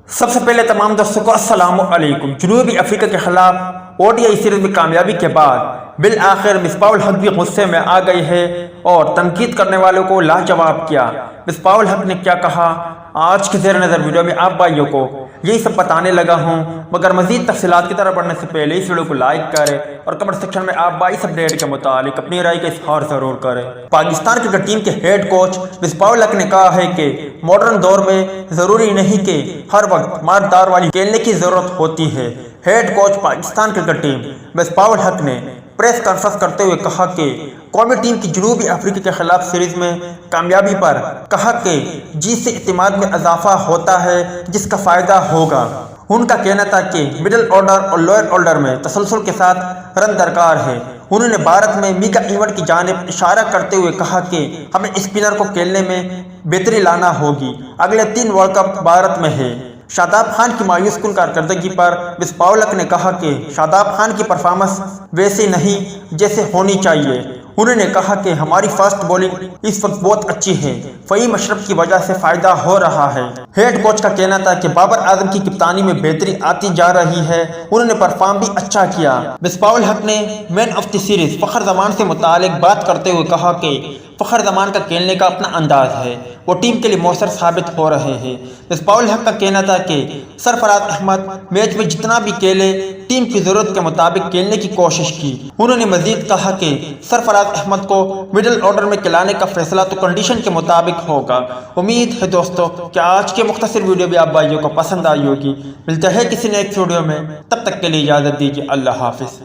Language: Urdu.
سب سے پہلے تمام دوستوں کو السلام علیکم۔ جنوبی افریقہ کے خلاف ODI سیریز میں کامیابی کے بعد بالآخر مصباح الحق بھی غصے میں آ گئی ہے اور تنقید کرنے والوں کو لاجواب کیا۔ مصباح الحق نے کیا کہا، آج کی زیر نظر ویڈیو میں آپ بھائیوں کو یہی سب بتانے لگا ہوں، مگر مزید تفصیلات کی طرف بڑھنے سے پہلے اس ویڈیو کو لائک کریں اور کمنٹ سیکشن میں آپ بھائی اس اپڈیٹ کے متعلق اپنی رائے کا اظہار ضرور کریں۔ پاکستان کرکٹ ٹیم کے ہیڈ کوچ مصباح الحق نے کہا ہے کہ ماڈرن دور میں ضروری نہیں کہ ہر وقت ماردار والی کھیلنے کی ضرورت ہوتی ہے۔ Head coach Pakistan cricket team Misbah ul-Haq نے پریس کانفرنس کرتے ہوئے کہا کہ قومی ٹیم کی جنوبی افریقہ کے خلاف سیریز میں کامیابی پر کہا کہ جیت سے اعتماد میں اضافہ ہوتا ہے جس کا فائدہ ہوگا۔ ان کا کہنا تھا کہ مڈل آرڈر اور لوئر آرڈر میں تسلسل کے ساتھ رن درکار ہے۔ انہوں نے بھارت میں میگا ایونٹ کی جانب اشارہ کرتے ہوئے کہا کہ ہمیں اسپنر کو کھیلنے میں بہتری لانا ہوگی۔ اگلے 3 ورلڈ کپ بھارت میں ہے۔ شاداب خان کی مایوس کن کارکردگی پر مصباح الحق نے کہا کہ شاداب خان کی پرفارمنس ویسے نہیں جیسے ہونی چاہیے۔ انہوں نے کہا کہ ہماری فاسٹ بولنگ اس وقت بہت اچھی ہے، فہیم اشرف کی وجہ سے فائدہ ہو رہا ہے۔ ہیڈ کوچ کا کہنا تھا کہ بابر اعظم کی کپتانی میں بہتری آتی جا رہی ہے، انہوں نے پرفارم بھی اچھا کیا۔ مصباح الحق نے مین آف دی سیریز فخر زمان سے متعلق بات کرتے ہوئے کہا کہ فخر زمان کا کھیلنے کا اپنا انداز ہے، وہ ٹیم کے لیے مؤثر ثابت ہو رہے ہیں۔ مصباح الحق کا کہنا تھا کہ سرفراز احمد میچ میں جتنا بھی کھیلے ٹیم کی ضرورت کے مطابق کھیلنے کی کوشش کی۔ انہوں نے مزید کہا کہ سرفراز احمد کو مڈل آرڈر میں کھلانے کا فیصلہ تو کنڈیشن کے مطابق ہوگا۔ امید ہے دوستو کہ آج کے مختصر ویڈیو بھی آپ بھائیوں کو پسند آئی ہوگی۔ ملتے ہیں کسی نیکسٹ ویڈیو میں، تب تک کے لیے اجازت دیجیے، اللہ حافظ۔